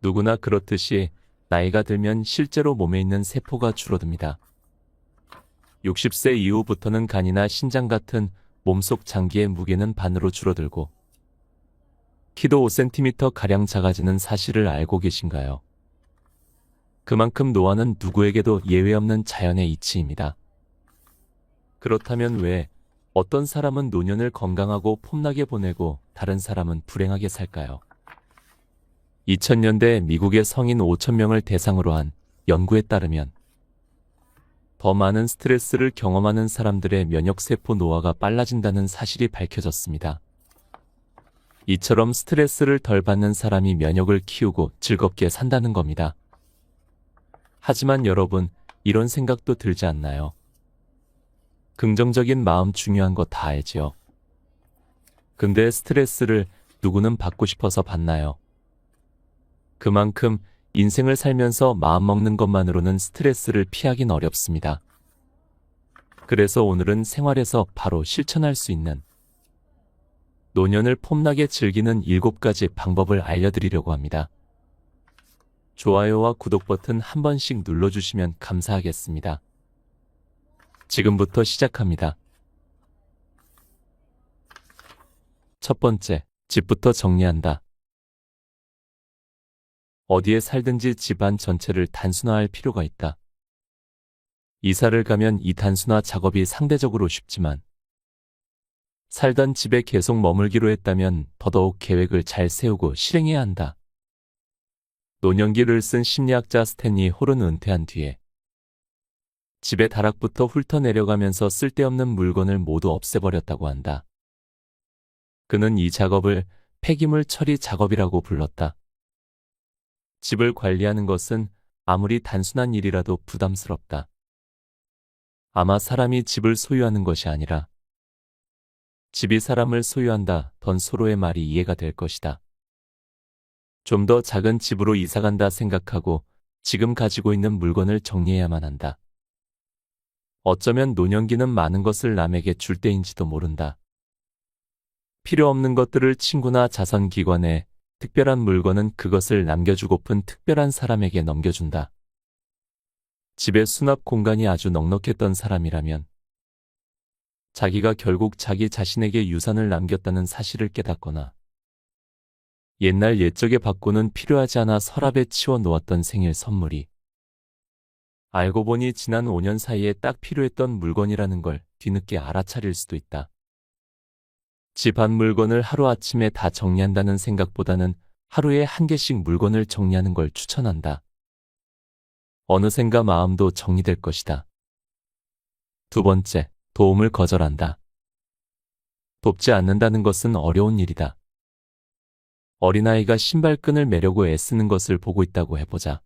누구나 그렇듯이 나이가 들면 실제로 몸에 있는 세포가 줄어듭니다. 60세 이후부터는 간이나 신장 같은 몸속 장기의 무게는 반으로 줄어들고 키도 5cm가량 작아지는 사실을 알고 계신가요? 그만큼 노화는 누구에게도 예외 없는 자연의 이치입니다. 그렇다면 왜 어떤 사람은 노년을 건강하고 폼나게 보내고 다른 사람은 불행하게 살까요? 2000년대 미국의 성인 5,000명을 대상으로 한 연구에 따르면 더 많은 스트레스를 경험하는 사람들의 면역세포 노화가 빨라진다는 사실이 밝혀졌습니다. 이처럼 스트레스를 덜 받는 사람이 면역을 키우고 즐겁게 산다는 겁니다. 하지만 여러분, 이런 생각도 들지 않나요? 긍정적인 마음 중요한 거 다 알지요. 근데 스트레스를 누구는 받고 싶어서 받나요? 그만큼 인생을 살면서 마음먹는 것만으로는 스트레스를 피하긴 어렵습니다. 그래서 오늘은 생활에서 바로 실천할 수 있는 노년을 폼나게 즐기는 7가지 방법을 알려드리려고 합니다. 좋아요와 구독 버튼 한 번씩 눌러주시면 감사하겠습니다. 지금부터 시작합니다. 첫 번째, 집부터 정리한다. 어디에 살든지 집안 전체를 단순화할 필요가 있다. 이사를 가면 이 단순화 작업이 상대적으로 쉽지만 살던 집에 계속 머물기로 했다면 더더욱 계획을 잘 세우고 실행해야 한다. 노년기를 쓴 심리학자 스탠리 홀은 은퇴한 뒤에 집의 다락부터 훑어내려가면서 쓸데없는 물건을 모두 없애버렸다고 한다. 그는 이 작업을 폐기물 처리 작업이라고 불렀다. 집을 관리하는 것은 아무리 단순한 일이라도 부담스럽다. 아마 사람이 집을 소유하는 것이 아니라 집이 사람을 소유한다 던 서로의 말이 이해가 될 것이다. 좀 더 작은 집으로 이사간다 생각하고 지금 가지고 있는 물건을 정리해야만 한다. 어쩌면 노년기는 많은 것을 남에게 줄 때인지도 모른다. 필요 없는 것들을 친구나 자선기관에, 특별한 물건은 그것을 남겨주고픈 특별한 사람에게 넘겨준다. 집의 수납 공간이 아주 넉넉했던 사람이라면 자기가 결국 자기 자신에게 유산을 남겼다는 사실을 깨닫거나 옛날 옛적의 바꾸는 필요하지 않아 서랍에 치워 놓았던 생일 선물이 알고 보니 지난 5년 사이에 딱 필요했던 물건이라는 걸 뒤늦게 알아차릴 수도 있다. 집 안 물건을 하루아침에 다 정리한다는 생각보다는 하루에 한 개씩 물건을 정리하는 걸 추천한다. 어느샌가 마음도 정리될 것이다. 두 번째, 도움을 거절한다. 돕지 않는다는 것은 어려운 일이다. 어린아이가 신발끈을 매려고 애쓰는 것을 보고 있다고 해보자.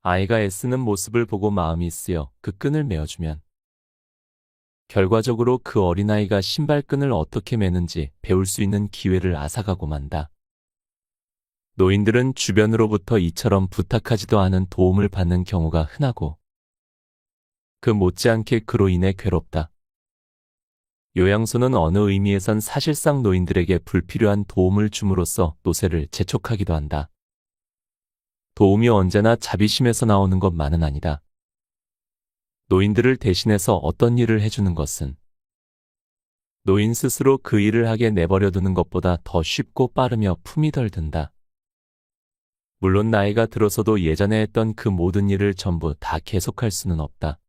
아이가 애쓰는 모습을 보고 마음이 쓰여 그 끈을 메어주면 결과적으로 그 어린아이가 신발끈을 어떻게 매는지 배울 수 있는 기회를 앗아가고 만다. 노인들은 주변으로부터 이처럼 부탁하지도 않은 도움을 받는 경우가 흔하고 그 못지않게 그로 인해 괴롭다. 요양소는 어느 의미에선 사실상 노인들에게 불필요한 도움을 줌으로써 노쇠를 재촉하기도 한다. 도움이 언제나 자비심에서 나오는 것만은 아니다. 노인들을 대신해서 어떤 일을 해주는 것은 노인 스스로 그 일을 하게 내버려두는 것보다 더 쉽고 빠르며 품이 덜 든다. 물론 나이가 들어서도 예전에 했던 그 모든 일을 전부 다 계속할 수는 없다.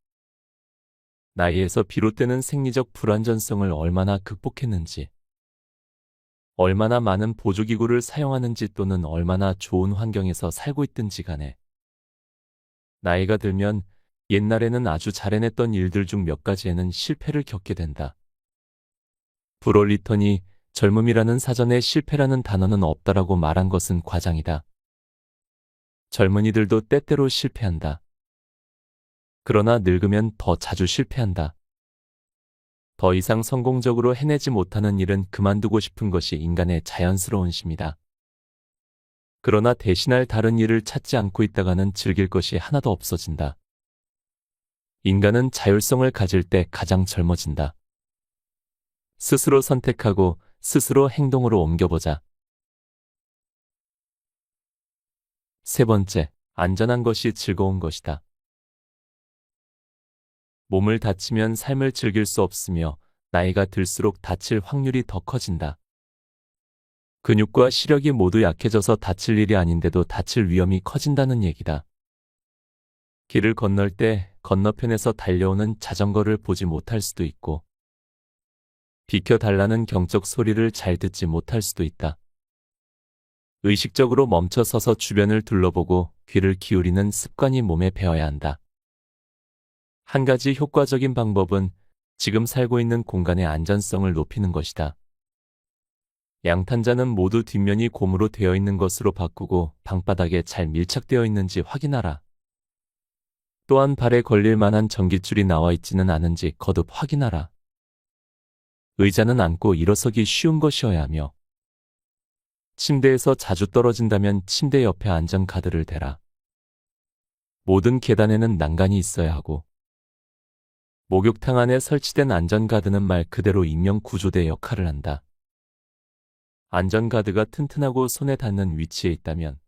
나이에서 비롯되는 생리적 불완전성을 얼마나 극복했는지, 얼마나 많은 보조기구를 사용하는지 또는 얼마나 좋은 환경에서 살고 있든지 간에 나이가 들면 옛날에는 아주 잘 해냈던 일들 중 몇 가지에는 실패를 겪게 된다. 브롤리턴이 젊음이라는 사전에 실패라는 단어는 없다라고 말한 것은 과장이다. 젊은이들도 때때로 실패한다. 그러나 늙으면 더 자주 실패한다. 더 이상 성공적으로 해내지 못하는 일은 그만두고 싶은 것이 인간의 자연스러운 심이다. 그러나 대신할 다른 일을 찾지 않고 있다가는 즐길 것이 하나도 없어진다. 인간은 자율성을 가질 때 가장 젊어진다. 스스로 선택하고 스스로 행동으로 옮겨보자. 세 번째, 안전한 것이 즐거운 것이다. 몸을 다치면 삶을 즐길 수 없으며 나이가 들수록 다칠 확률이 더 커진다. 근육과 시력이 모두 약해져서 다칠 일이 아닌데도 다칠 위험이 커진다는 얘기다. 길을 건널 때 건너편에서 달려오는 자전거를 보지 못할 수도 있고, 비켜달라는 경적 소리를 잘 듣지 못할 수도 있다. 의식적으로 멈춰 서서 주변을 둘러보고 귀를 기울이는 습관이 몸에 배어야 한다. 한 가지 효과적인 방법은 지금 살고 있는 공간의 안전성을 높이는 것이다. 양탄자는 모두 뒷면이 고무로 되어 있는 것으로 바꾸고 방바닥에 잘 밀착되어 있는지 확인하라. 또한 발에 걸릴 만한 전깃줄이 나와 있지는 않은지 거듭 확인하라. 의자는 앉고 일어서기 쉬운 것이어야 하며, 침대에서 자주 떨어진다면 침대 옆에 안전카드를 대라. 모든 계단에는 난간이 있어야 하고, 목욕탕 안에 설치된 안전가드는 말 그대로 인명구조대 역할을 한다. 안전가드가 튼튼하고 손에 닿는 위치에 있다면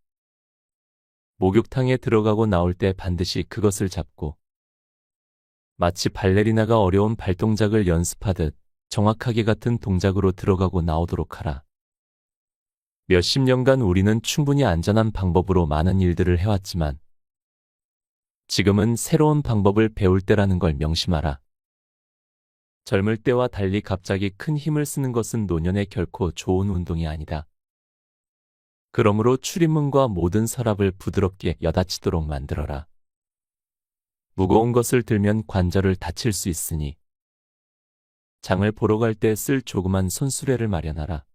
목욕탕에 들어가고 나올 때 반드시 그것을 잡고 마치 발레리나가 어려운 발동작을 연습하듯 정확하게 같은 동작으로 들어가고 나오도록 하라. 몇십 년간 우리는 충분히 안전한 방법으로 많은 일들을 해왔지만 지금은 새로운 방법을 배울 때라는 걸 명심하라. 젊을 때와 달리 갑자기 큰 힘을 쓰는 것은 노년에 결코 좋은 운동이 아니다. 그러므로 출입문과 모든 서랍을 부드럽게 여닫히도록 만들어라. 무거운 것을 들면 관절을 다칠 수 있으니 장을 보러 갈 때 쓸 조그만 손수레를 마련하라.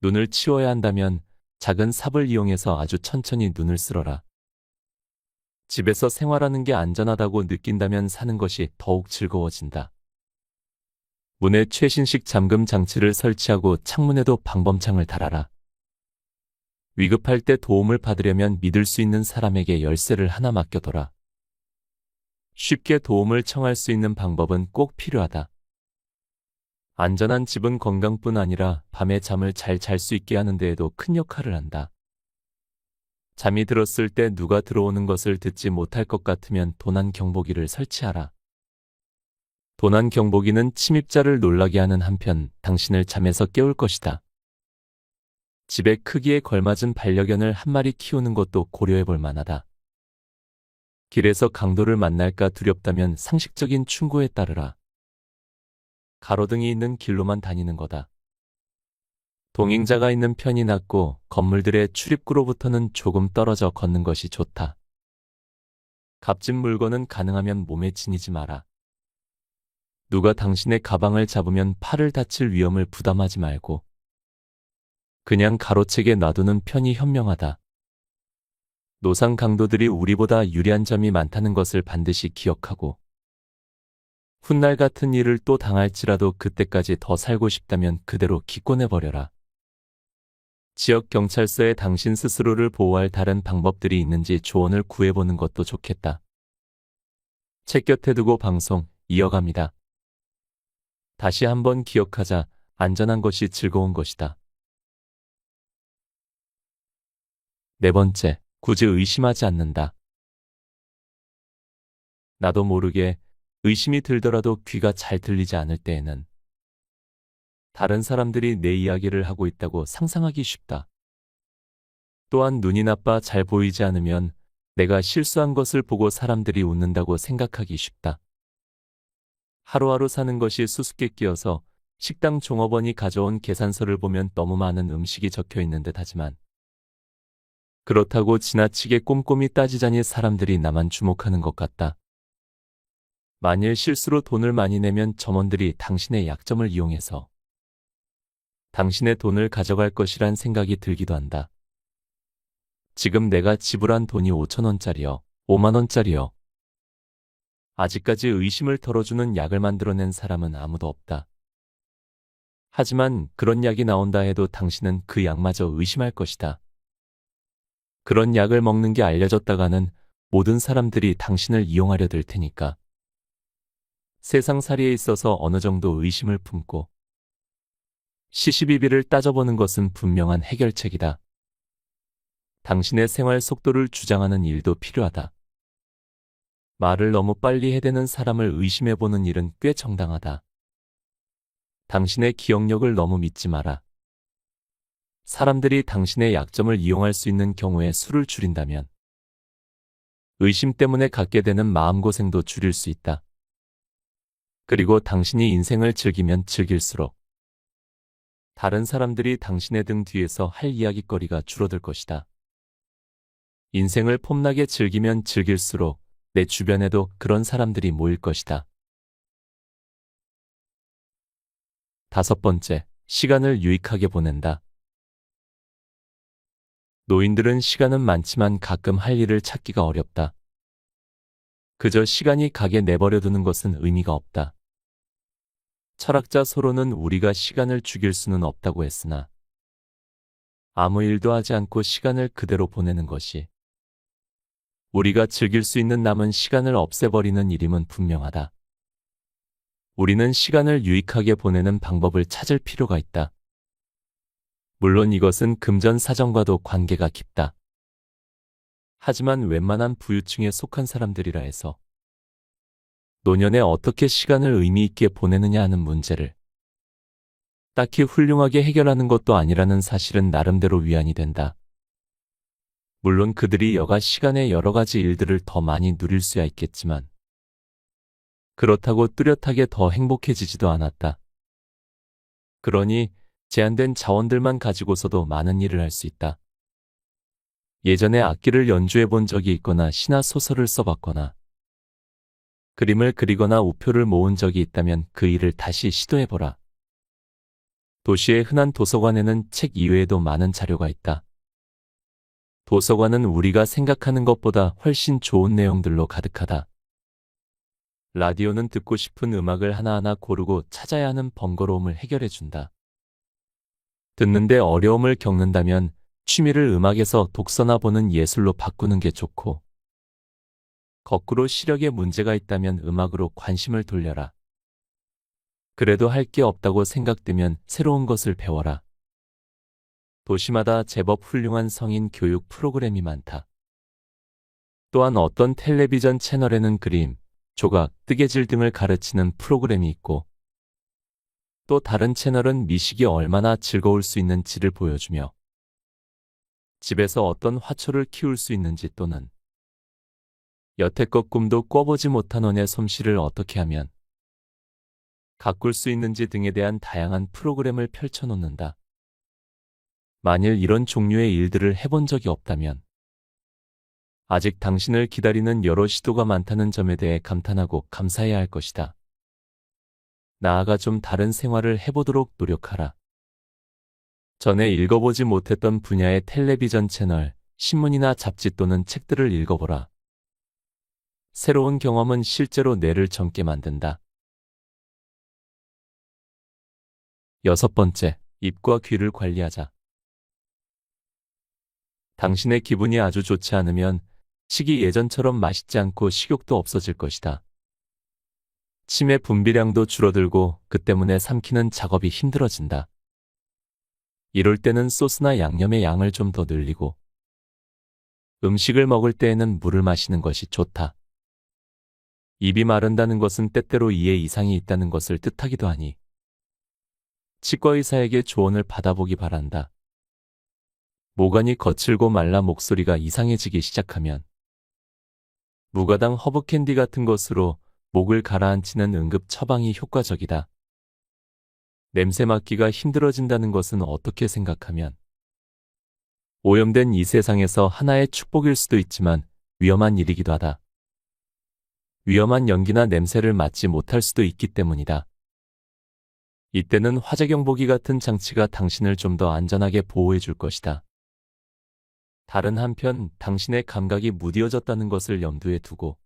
눈을 치워야 한다면 작은 삽을 이용해서 아주 천천히 눈을 쓸어라. 집에서 생활하는 게 안전하다고 느낀다면 사는 것이 더욱 즐거워진다. 문에 최신식 잠금 장치를 설치하고 창문에도 방범창을 달아라. 위급할 때 도움을 받으려면 믿을 수 있는 사람에게 열쇠를 하나 맡겨둬라. 쉽게 도움을 청할 수 있는 방법은 꼭 필요하다. 안전한 집은 건강뿐 아니라 밤에 잠을 잘 잘 수 있게 하는 데에도 큰 역할을 한다. 잠이 들었을 때 누가 들어오는 것을 듣지 못할 것 같으면 도난 경보기를 설치하라. 도난 경보기는 침입자를 놀라게 하는 한편 당신을 잠에서 깨울 것이다. 집의 크기에 걸맞은 반려견을 한 마리 키우는 것도 고려해 볼 만하다. 길에서 강도를 만날까 두렵다면 상식적인 충고에 따르라. 가로등이 있는 길로만 다니는 거다. 동행자가 있는 편이 낫고 건물들의 출입구로부터는 조금 떨어져 걷는 것이 좋다. 값진 물건은 가능하면 몸에 지니지 마라. 누가 당신의 가방을 잡으면 팔을 다칠 위험을 부담하지 말고 그냥 가로채게 놔두는 편이 현명하다. 노상 강도들이 우리보다 유리한 점이 많다는 것을 반드시 기억하고 훗날 같은 일을 또 당할지라도 그때까지 더 살고 싶다면 그대로 기권해버려라. 지역 경찰서에 당신 스스로를 보호할 다른 방법들이 있는지 조언을 구해보는 것도 좋겠다. 책 곁에 두고 방송 이어갑니다. 다시 한번 기억하자. 안전한 것이 즐거운 것이다. 네 번째, 굳이 의심하지 않는다. 나도 모르게 의심이 들더라도 귀가 잘 들리지 않을 때에는 다른 사람들이 내 이야기를 하고 있다고 상상하기 쉽다. 또한 눈이 나빠 잘 보이지 않으면 내가 실수한 것을 보고 사람들이 웃는다고 생각하기 쉽다. 하루하루 사는 것이 수수께끼여서 식당 종업원이 가져온 계산서를 보면 너무 많은 음식이 적혀 있는 듯 하지만 그렇다고 지나치게 꼼꼼히 따지자니 사람들이 나만 주목하는 것 같다. 만일 실수로 돈을 많이 내면 점원들이 당신의 약점을 이용해서 당신의 돈을 가져갈 것이란 생각이 들기도 한다. 지금 내가 지불한 돈이 5,000원짜리요, 5만원짜리요. 아직까지 의심을 덜어주는 약을 만들어낸 사람은 아무도 없다. 하지만 그런 약이 나온다 해도 당신은 그 약마저 의심할 것이다. 그런 약을 먹는 게 알려졌다가는 모든 사람들이 당신을 이용하려 들 테니까. 세상살이에 있어서 어느 정도 의심을 품고 시시비비를 따져보는 것은 분명한 해결책이다. 당신의 생활 속도를 주장하는 일도 필요하다. 말을 너무 빨리 해대는 사람을 의심해보는 일은 꽤 정당하다. 당신의 기억력을 너무 믿지 마라. 사람들이 당신의 약점을 이용할 수 있는 경우에 수를 줄인다면 의심 때문에 갖게 되는 마음고생도 줄일 수 있다. 그리고 당신이 인생을 즐기면 즐길수록 다른 사람들이 당신의 등 뒤에서 할 이야깃거리가 줄어들 것이다. 인생을 폼나게 즐기면 즐길수록 내 주변에도 그런 사람들이 모일 것이다. 5번째, 시간을 유익하게 보낸다. 노인들은 시간은 많지만 가끔 할 일을 찾기가 어렵다. 그저 시간이 가게 내버려 두는 것은 의미가 없다. 철학자 소로는 우리가 시간을 죽일 수는 없다고 했으나 아무 일도 하지 않고 시간을 그대로 보내는 것이 우리가 즐길 수 있는 남은 시간을 없애버리는 일임은 분명하다. 우리는 시간을 유익하게 보내는 방법을 찾을 필요가 있다. 물론 이것은 금전사정과도 관계가 깊다. 하지만 웬만한 부유층에 속한 사람들이라 해서 노년에 어떻게 시간을 의미 있게 보내느냐 하는 문제를 딱히 훌륭하게 해결하는 것도 아니라는 사실은 나름대로 위안이 된다. 물론 그들이 여가 시간에 여러 가지 일들을 더 많이 누릴 수야 있겠지만 그렇다고 뚜렷하게 더 행복해지지도 않았다. 그러니 제한된 자원들만 가지고서도 많은 일을 할 수 있다. 예전에 악기를 연주해 본 적이 있거나 시나 소설을 써봤거나 그림을 그리거나 우표를 모은 적이 있다면 그 일을 다시 시도해보라. 도시의 흔한 도서관에는 책 이외에도 많은 자료가 있다. 도서관은 우리가 생각하는 것보다 훨씬 좋은 내용들로 가득하다. 라디오는 듣고 싶은 음악을 하나하나 고르고 찾아야 하는 번거로움을 해결해준다. 듣는데 어려움을 겪는다면 취미를 음악에서 독서나 보는 예술로 바꾸는 게 좋고 거꾸로 시력에 문제가 있다면 음악으로 관심을 돌려라. 그래도 할 게 없다고 생각되면 새로운 것을 배워라. 도시마다 제법 훌륭한 성인 교육 프로그램이 많다. 또한 어떤 텔레비전 채널에는 그림, 조각, 뜨개질 등을 가르치는 프로그램이 있고 또 다른 채널은 미식이 얼마나 즐거울 수 있는지를 보여주며 집에서 어떤 화초를 키울 수 있는지 또는 여태껏 꿈도 꿔보지 못한 원의 솜씨를 어떻게 하면 가꿀 수 있는지 등에 대한 다양한 프로그램을 펼쳐놓는다. 만일 이런 종류의 일들을 해본 적이 없다면 아직 당신을 기다리는 여러 시도가 많다는 점에 대해 감탄하고 감사해야 할 것이다. 나아가 좀 다른 생활을 해보도록 노력하라. 전에 읽어보지 못했던 분야의 텔레비전 채널, 신문이나 잡지 또는 책들을 읽어보라. 새로운 경험은 실제로 뇌를 젊게 만든다. 6번째, 입과 귀를 관리하자. 당신의 기분이 아주 좋지 않으면 식이 예전처럼 맛있지 않고 식욕도 없어질 것이다. 침의 분비량도 줄어들고 그 때문에 삼키는 작업이 힘들어진다. 이럴 때는 소스나 양념의 양을 좀 더 늘리고 음식을 먹을 때에는 물을 마시는 것이 좋다. 입이 마른다는 것은 때때로 이에 이상이 있다는 것을 뜻하기도 하니 치과의사에게 조언을 받아보기 바란다. 모관이 거칠고 말라 목소리가 이상해지기 시작하면 무가당 허브캔디 같은 것으로 목을 가라앉히는 응급 처방이 효과적이다. 냄새 맡기가 힘들어진다는 것은 어떻게 생각하면 오염된 이 세상에서 하나의 축복일 수도 있지만 위험한 일이기도 하다. 위험한 연기나 냄새를 맡지 못할 수도 있기 때문이다. 이때는 화재경보기 같은 장치가 당신을 좀 더 안전하게 보호해 줄 것이다. 다른 한편 당신의 감각이 무뎌졌다는 것을 염두에 두고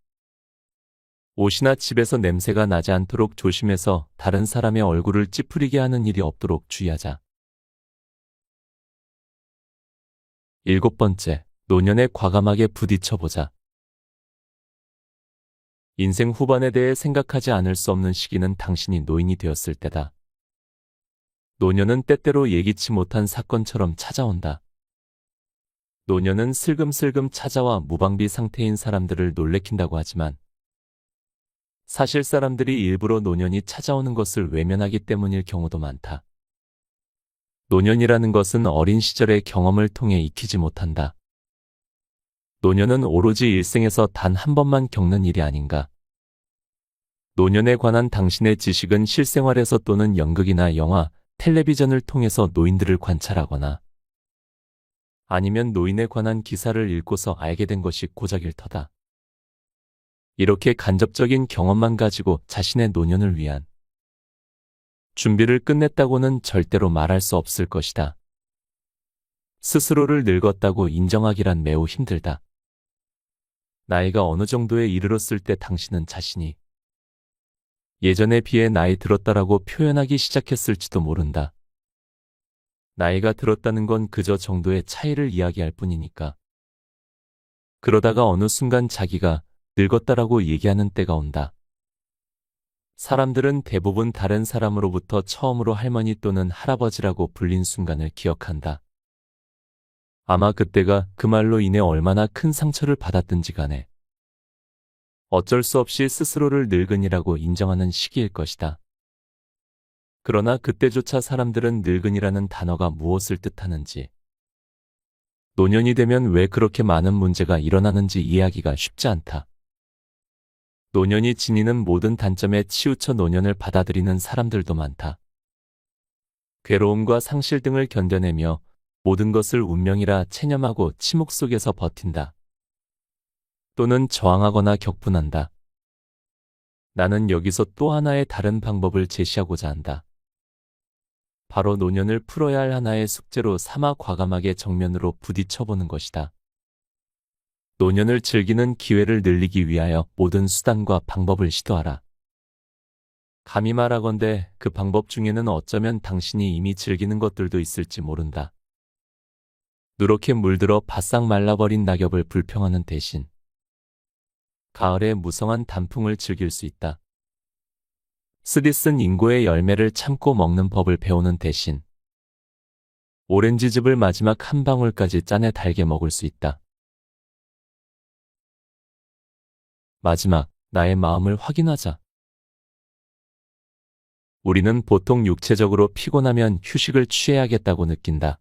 옷이나 집에서 냄새가 나지 않도록 조심해서 다른 사람의 얼굴을 찌푸리게 하는 일이 없도록 주의하자. 7번째, 노년에 과감하게 부딪혀보자. 인생 후반에 대해 생각하지 않을 수 없는 시기는 당신이 노인이 되었을 때다. 노년은 때때로 예기치 못한 사건처럼 찾아온다. 노년은 슬금슬금 찾아와 무방비 상태인 사람들을 놀래킨다고 하지만 사실 사람들이 일부러 노년이 찾아오는 것을 외면하기 때문일 경우도 많다. 노년이라는 것은 어린 시절의 경험을 통해 익히지 못한다. 노년은 오로지 일생에서 단 한 번만 겪는 일이 아닌가. 노년에 관한 당신의 지식은 실생활에서 또는 연극이나 영화, 텔레비전을 통해서 노인들을 관찰하거나 아니면 노인에 관한 기사를 읽고서 알게 된 것이 고작일 터다. 이렇게 간접적인 경험만 가지고 자신의 노년을 위한 준비를 끝냈다고는 절대로 말할 수 없을 것이다. 스스로를 늙었다고 인정하기란 매우 힘들다. 나이가 어느 정도에 이르렀을 때 당신은 자신이 예전에 비해 나이 들었다라고 표현하기 시작했을지도 모른다. 나이가 들었다는 건 그저 정도의 차이를 이야기할 뿐이니까. 그러다가 어느 순간 자기가 늙었다라고 얘기하는 때가 온다. 사람들은 대부분 다른 사람으로부터 처음으로 할머니 또는 할아버지라고 불린 순간을 기억한다. 아마 그때가 그 말로 인해 얼마나 큰 상처를 받았든지 간에 어쩔 수 없이 스스로를 늙은이라고 인정하는 시기일 것이다. 그러나 그때조차 사람들은 늙은이라는 단어가 무엇을 뜻하는지, 노년이 되면 왜 그렇게 많은 문제가 일어나는지 이해하기가 쉽지 않다. 노년이 지니는 모든 단점에 치우쳐 노년을 받아들이는 사람들도 많다. 괴로움과 상실 등을 견뎌내며 모든 것을 운명이라 체념하고 침묵 속에서 버틴다. 또는 저항하거나 격분한다. 나는 여기서 또 하나의 다른 방법을 제시하고자 한다. 바로 노년을 풀어야 할 하나의 숙제로 삼아 과감하게 정면으로 부딪혀보는 것이다. 노년을 즐기는 기회를 늘리기 위하여 모든 수단과 방법을 시도하라. 감히 말하건대 그 방법 중에는 어쩌면 당신이 이미 즐기는 것들도 있을지 모른다. 누렇게 물들어 바싹 말라버린 낙엽을 불평하는 대신 가을의 무성한 단풍을 즐길 수 있다. 쓰디쓴 인고의 열매를 참고 먹는 법을 배우는 대신 오렌지즙을 마지막 한 방울까지 짜내 달게 먹을 수 있다. 마지막, 나의 마음을 확인하자. 우리는 보통 육체적으로 피곤하면 휴식을 취해야겠다고 느낀다.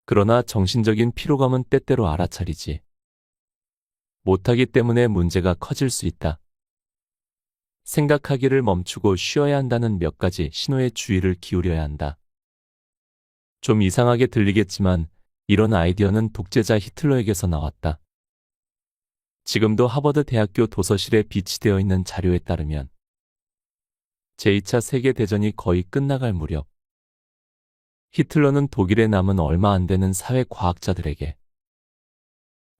그러나 정신적인 피로감은 때때로 알아차리지 못하기 때문에 문제가 커질 수 있다. 생각하기를 멈추고 쉬어야 한다는 몇 가지 신호에 주의를 기울여야 한다. 좀 이상하게 들리겠지만 이런 아이디어는 독재자 히틀러에게서 나왔다. 지금도 하버드 대학교 도서실에 비치되어 있는 자료에 따르면 제2차 세계대전이 거의 끝나갈 무렵 히틀러는 독일에 남은 얼마 안 되는 사회과학자들에게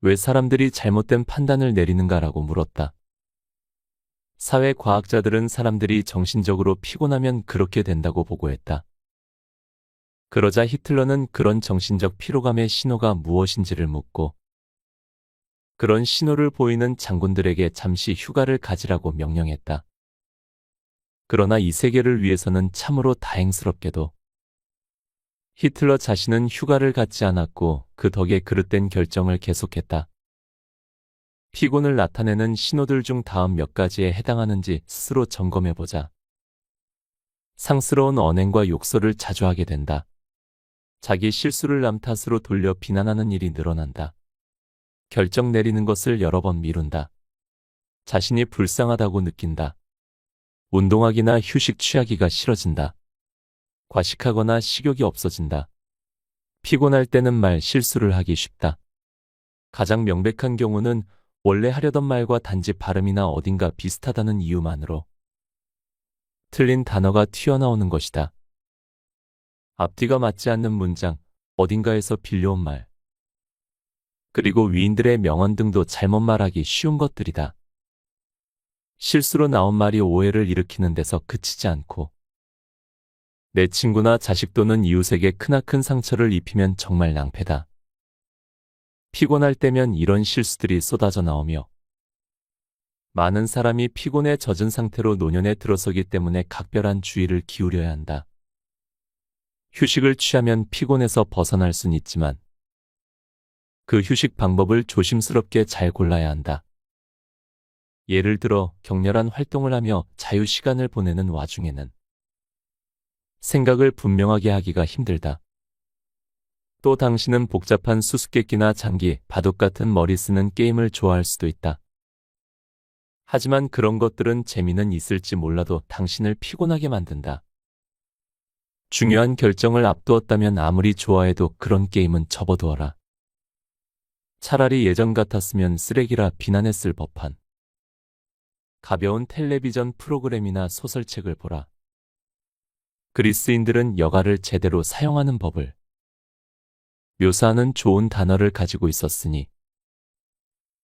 왜 사람들이 잘못된 판단을 내리는가라고 물었다. 사회과학자들은 사람들이 정신적으로 피곤하면 그렇게 된다고 보고했다. 그러자 히틀러는 그런 정신적 피로감의 신호가 무엇인지를 묻고 그런 신호를 보이는 장군들에게 잠시 휴가를 가지라고 명령했다. 그러나 이 세계를 위해서는 참으로 다행스럽게도 히틀러 자신은 휴가를 갖지 않았고 그 덕에 그릇된 결정을 계속했다. 피곤을 나타내는 신호들 중 다음 몇 가지에 해당하는지 스스로 점검해보자. 상스러운 언행과 욕설을 자주 하게 된다. 자기 실수를 남 탓으로 돌려 비난하는 일이 늘어난다. 결정 내리는 것을 여러 번 미룬다. 자신이 불쌍하다고 느낀다. 운동하기나 휴식 취하기가 싫어진다. 과식하거나 식욕이 없어진다. 피곤할 때는 말 실수를 하기 쉽다. 가장 명백한 경우는 원래 하려던 말과 단지 발음이나 어딘가 비슷하다는 이유만으로 틀린 단어가 튀어나오는 것이다. 앞뒤가 맞지 않는 문장, 어딘가에서 빌려온 말, 그리고 위인들의 명언 등도 잘못 말하기 쉬운 것들이다. 실수로 나온 말이 오해를 일으키는 데서 그치지 않고 내 친구나 자식 또는 이웃에게 크나큰 상처를 입히면 정말 낭패다. 피곤할 때면 이런 실수들이 쏟아져 나오며 많은 사람이 피곤에 젖은 상태로 노년에 들어서기 때문에 각별한 주의를 기울여야 한다. 휴식을 취하면 피곤에서 벗어날 순 있지만 그 휴식 방법을 조심스럽게 잘 골라야 한다. 예를 들어 격렬한 활동을 하며 자유 시간을 보내는 와중에는 생각을 분명하게 하기가 힘들다. 또 당신은 복잡한 수수께끼나 장기, 바둑 같은 머리 쓰는 게임을 좋아할 수도 있다. 하지만 그런 것들은 재미는 있을지 몰라도 당신을 피곤하게 만든다. 중요한 결정을 앞두었다면 아무리 좋아해도 그런 게임은 접어두어라. 차라리 예전 같았으면 쓰레기라 비난했을 법한 가벼운 텔레비전 프로그램이나 소설책을 보라. 그리스인들은 여가를 제대로 사용하는 법을 묘사하는 좋은 단어를 가지고 있었으니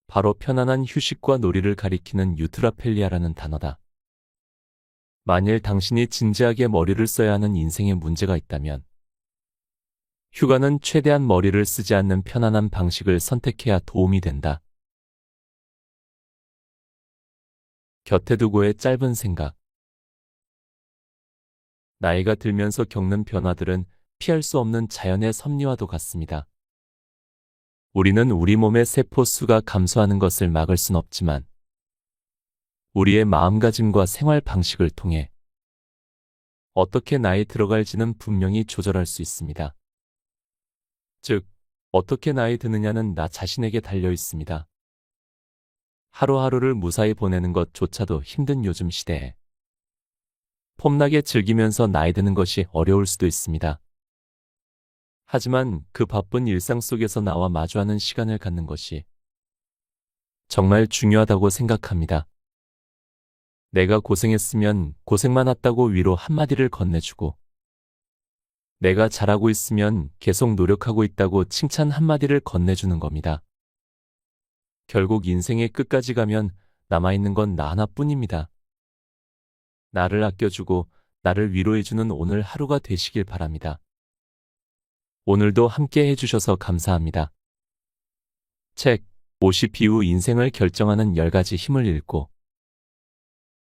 바로 편안한 휴식과 놀이를 가리키는 유트라펠리아라는 단어다. 만일 당신이 진지하게 머리를 써야 하는 인생에 문제가 있다면 휴가는 최대한 머리를 쓰지 않는 편안한 방식을 선택해야 도움이 된다. 곁에 두고의 짧은 생각. 나이가 들면서 겪는 변화들은 피할 수 없는 자연의 섭리와도 같습니다. 우리는 우리 몸의 세포 수가 감소하는 것을 막을 순 없지만 우리의 마음가짐과 생활 방식을 통해 어떻게 나이 들어갈지는 분명히 조절할 수 있습니다. 즉, 어떻게 나이 드느냐는 나 자신에게 달려 있습니다. 하루하루를 무사히 보내는 것조차도 힘든 요즘 시대에 폼나게 즐기면서 나이 드는 것이 어려울 수도 있습니다. 하지만 그 바쁜 일상 속에서 나와 마주하는 시간을 갖는 것이 정말 중요하다고 생각합니다. 내가 고생했으면 고생만 했다고 위로 한마디를 건네주고 내가 잘하고 있으면 계속 노력하고 있다고 칭찬 한마디를 건네주는 겁니다. 결국 인생의 끝까지 가면 남아있는 건 나 하나뿐입니다. 나를 아껴주고 나를 위로해주는 오늘 하루가 되시길 바랍니다. 오늘도 함께 해주셔서 감사합니다. 책 50 이후 인생을 결정하는 10가지 힘을 읽고